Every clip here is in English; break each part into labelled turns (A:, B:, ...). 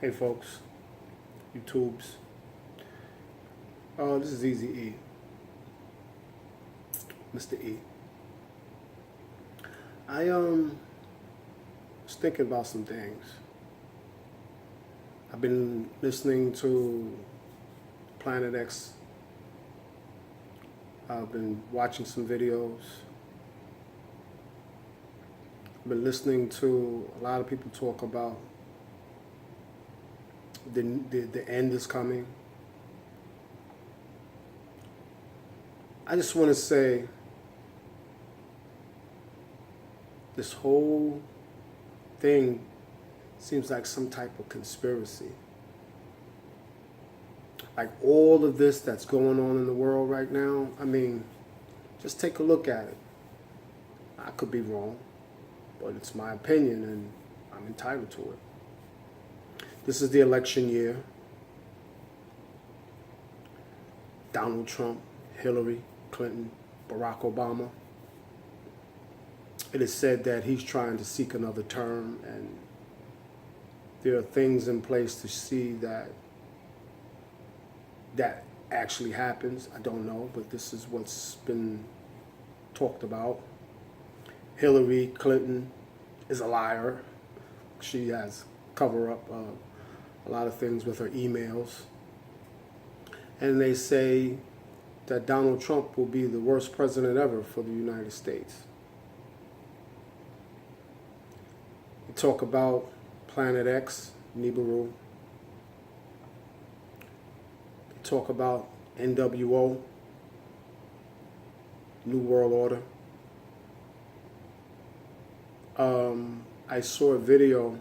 A: Hey folks, YouTubes. This is Easy E, Mr. E. I was thinking about some things. I've been listening to Planet X. I've been watching some videos. I've been listening to a lot of people talk about the end is coming. I just want to say this whole thing seems like some type of conspiracy. Like all of this that's going on in the world right now, I mean, just take a look at it. I could be wrong, but it's my opinion and I'm entitled to it. This is the election year. Donald Trump, Hillary Clinton, Barack Obama. It is said that he's trying to seek another term, and there are things in place to see that actually happens. I don't know, but this is what's been talked about. Hillary Clinton is a liar. She has covered up a lot of things with her emails. And they say that Donald Trump will be the worst president ever for the United States. We talk about Planet X, Nibiru. They talk about NWO, New World Order. I saw a video,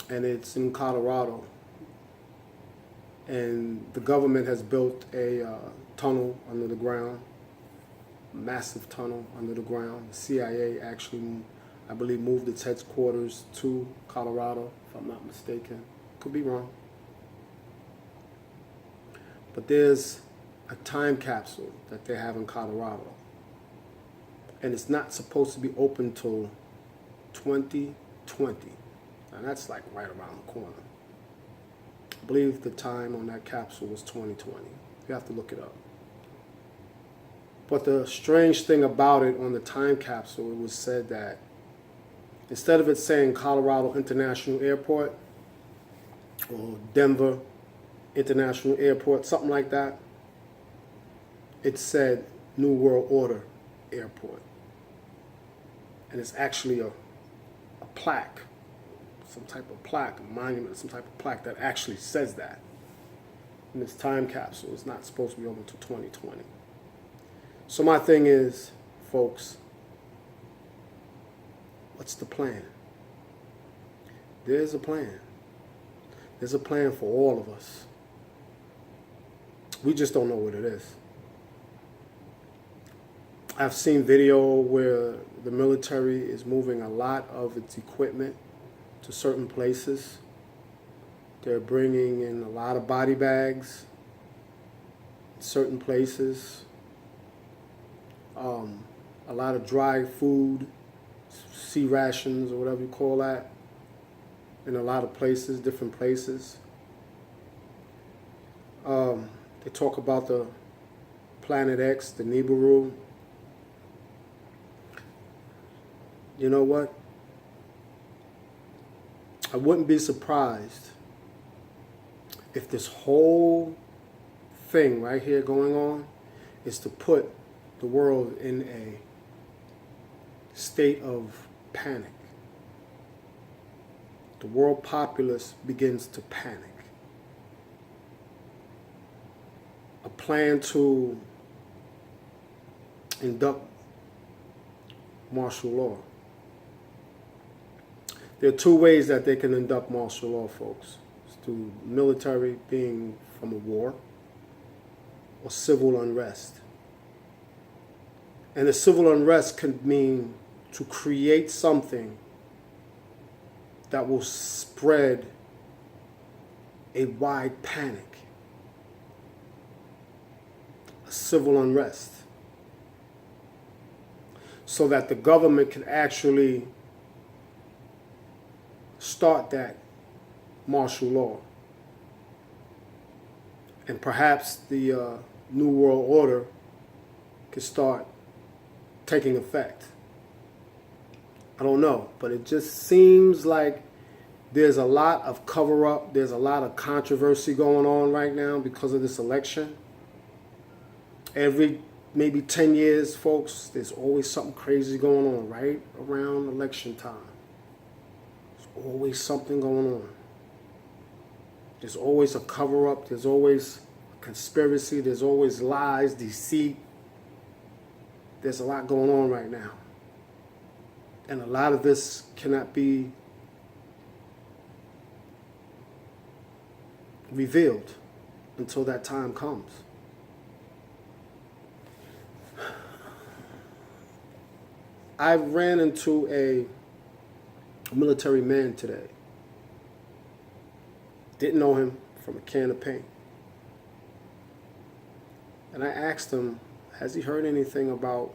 A: and it's in Colorado, and the government has built a tunnel under the ground, a massive tunnel under the ground. The CIA actually, I believe, moved its headquarters to Colorado, if I'm not mistaken. Could be wrong. But there's a time capsule that they have in Colorado, and it's not supposed to be open till 2020. And that's like right around the corner. I believe the time on that capsule was 2020. You have to look it up. But the strange thing about it, on the time capsule, it was said that instead of it saying Colorado International Airport or Denver International Airport, something like that, it said New World Order Airport. And it's actually a plaque, some type of plaque, a monument, some type of plaque that actually says that. And this time capsule is not supposed to be open until 2020. So my thing is, folks, what's the plan? There's a plan. There's a plan for all of us. We just don't know what it is. I've seen video where the military is moving a lot of its equipment to certain places. They're bringing in a lot of body bags in certain places. A lot of dry food, sea rations or whatever you call that, in a lot of places, different places. They talk about the Planet X, the Nibiru. You know what? I wouldn't be surprised if this whole thing right here going on is to put the world in a state of panic. The world populace begins to panic. A plan to induct martial law. There are two ways that they can induct martial law, folks. It's through military being from a war or civil unrest. And the civil unrest can mean to create something that will spread a wide panic, a civil unrest, so that the government can actually start that martial law. And perhaps the New World Order could start taking effect. I don't know, but it just seems like there's a lot of cover-up, there's a lot of controversy going on right now because of this election. Every maybe 10 years, folks, there's always something crazy going on right around election time. There's always something going on. There's always a cover-up, there's always a conspiracy, there's always lies, deceit. There's a lot going on right now. And a lot of this cannot be revealed until that time comes. I ran into a military man today. Didn't know him from a can of paint. And I asked him, has he heard anything about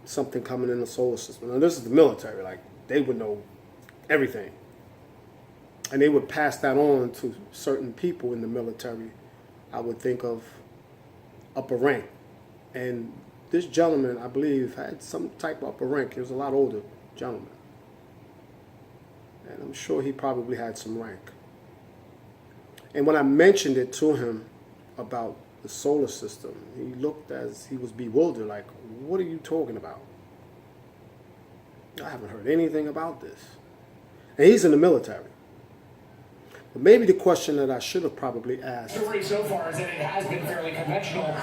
A: something coming in the solar system? Now, this is the military. Like, they would know everything. And they would pass that on to certain people in the military, I would think of upper rank. And this gentleman, I believe, had some type of upper rank. He was a lot older gentleman. And I'm sure he probably had some rank. And when I mentioned it to him about the solar system, he looked as he was bewildered, like, what are you talking about? I haven't heard anything about this. And he's in the military. But maybe the question that I should have probably asked.
B: The story so far is that it has been fairly conventional.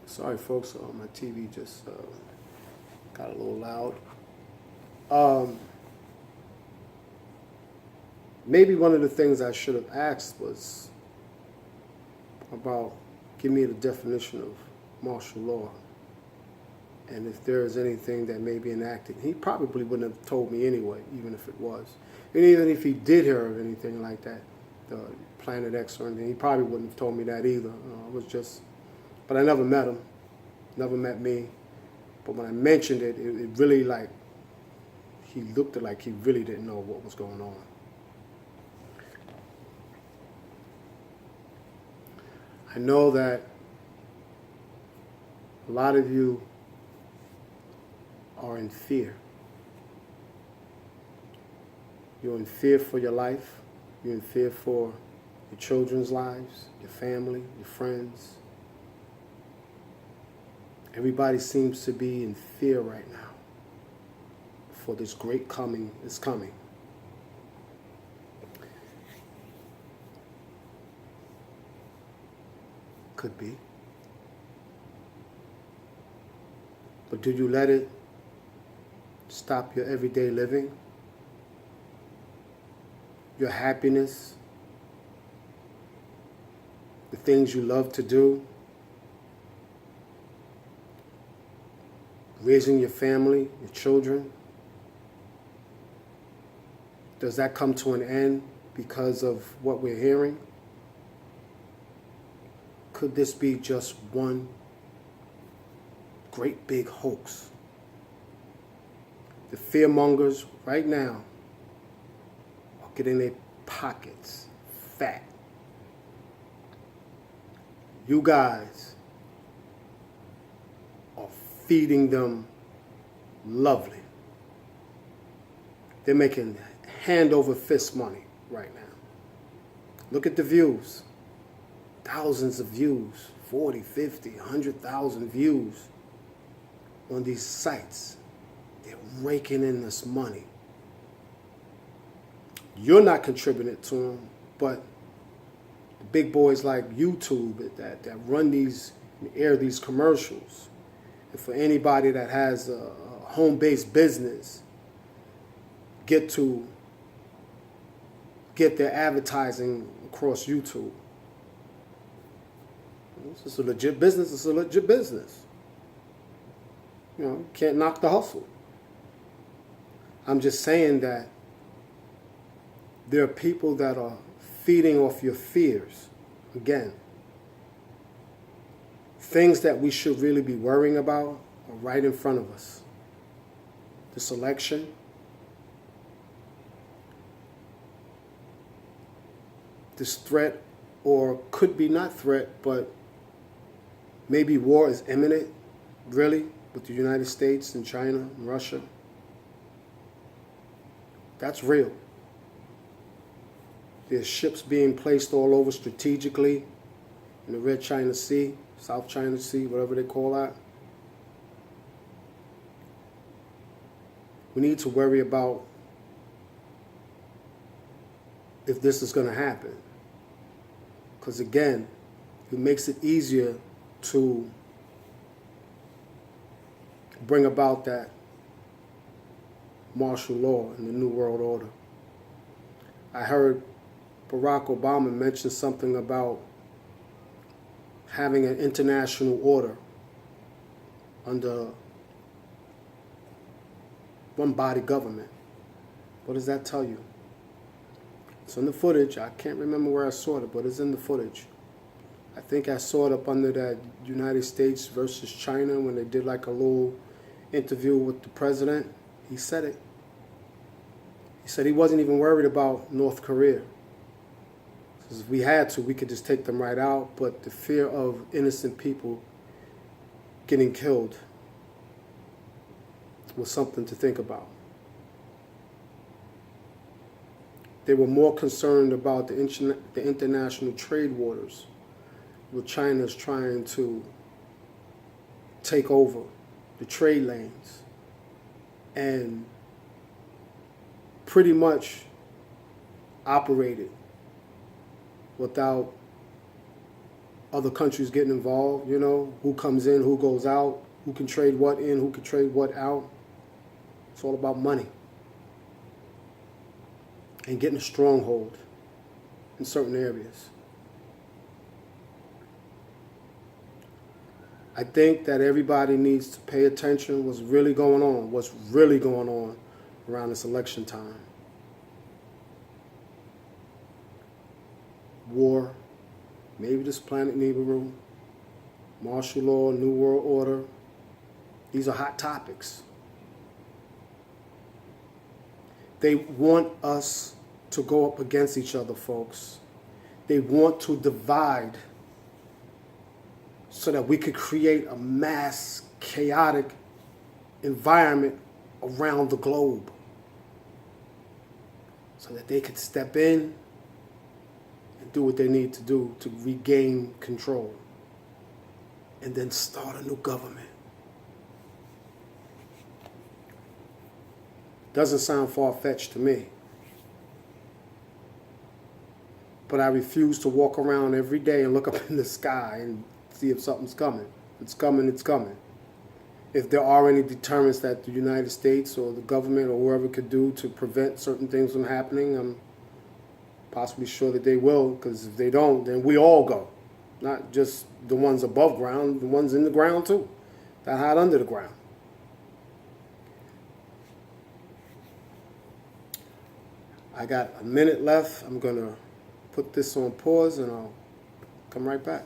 A: Sorry, folks, my TV just got a little loud. Maybe one of the things I should have asked was about, give me the definition of martial law. And if there is anything that may be enacted. He probably wouldn't have told me anyway, even if it was. And even if he did hear of anything like that, the Planet X or anything, he probably wouldn't have told me that either. It was just, but I never met him, never met me. But when I mentioned it, it really like, he looked like he really didn't know what was going on. I know that a lot of you are in fear. You're in fear for your life. You're in fear for your children's lives, your family, your friends. Everybody seems to be in fear right now for this great coming is coming. Could be. But do you let it stop your everyday living? Your happiness? The things you love to do? Raising your family, your children? Does that come to an end because of what we're hearing? Could this be just one great big hoax? The fearmongers right now are getting their pockets fat. You guys are feeding them lovely. They're making hand over fist money right now. Look at the views. Thousands of views, 40, 50, 100,000 views on these sites. They're raking in this money. You're not contributing to them, but the big boys like YouTube that run these, air these commercials. And for anybody that has a home-based business, get their advertising across YouTube. It's a legit business. It's a legit business. You know, can't knock the hustle. I'm just saying that there are people that are feeding off your fears. Again, things that we should really be worrying about are right in front of us. This election, this threat, or could be not threat, but maybe war is imminent, really, with the United States and China and Russia. That's real. There's ships being placed all over strategically in the Red China Sea, South China Sea, whatever they call that. We need to worry about if this is going to happen. Because again, it makes it easier to bring about that martial law in the New World Order. I heard Barack Obama mention something about having an international order under one body government. What does that tell you? It's in the footage. I can't remember where I saw it, but it's in the footage. I think I saw it up under that United States versus China when they did like a little interview with the president. He said it. He said he wasn't even worried about North Korea. Because if we had to, we could just take them right out. But the fear of innocent people getting killed was something to think about. They were more concerned about the international trade waters, where China's trying to take over the trade lanes and pretty much operate it without other countries getting involved. You know, who comes in, who goes out, who can trade what in, who can trade what out. It's all about money and getting a stronghold in certain areas. I think that everybody needs to pay attention what's really going on around this election time. War, maybe this planet Nibiru, martial law, New World Order. These are hot topics. They want us to go up against each other, folks. They want to divide so that we could create a mass, chaotic environment around the globe so that they could step in and do what they need to do to regain control and then start a new government. Doesn't sound far-fetched to me. But I refuse to walk around every day and look up in the sky and see if something's coming. If it's coming, it's coming. If there are any deterrents that the United States or the government or whoever could do to prevent certain things from happening, I'm possibly sure that they will, because if they don't, then we all go. Not just the ones above ground, the ones in the ground too, that hide under the ground. I got a minute left. I'm going to put this on pause and I'll come right back.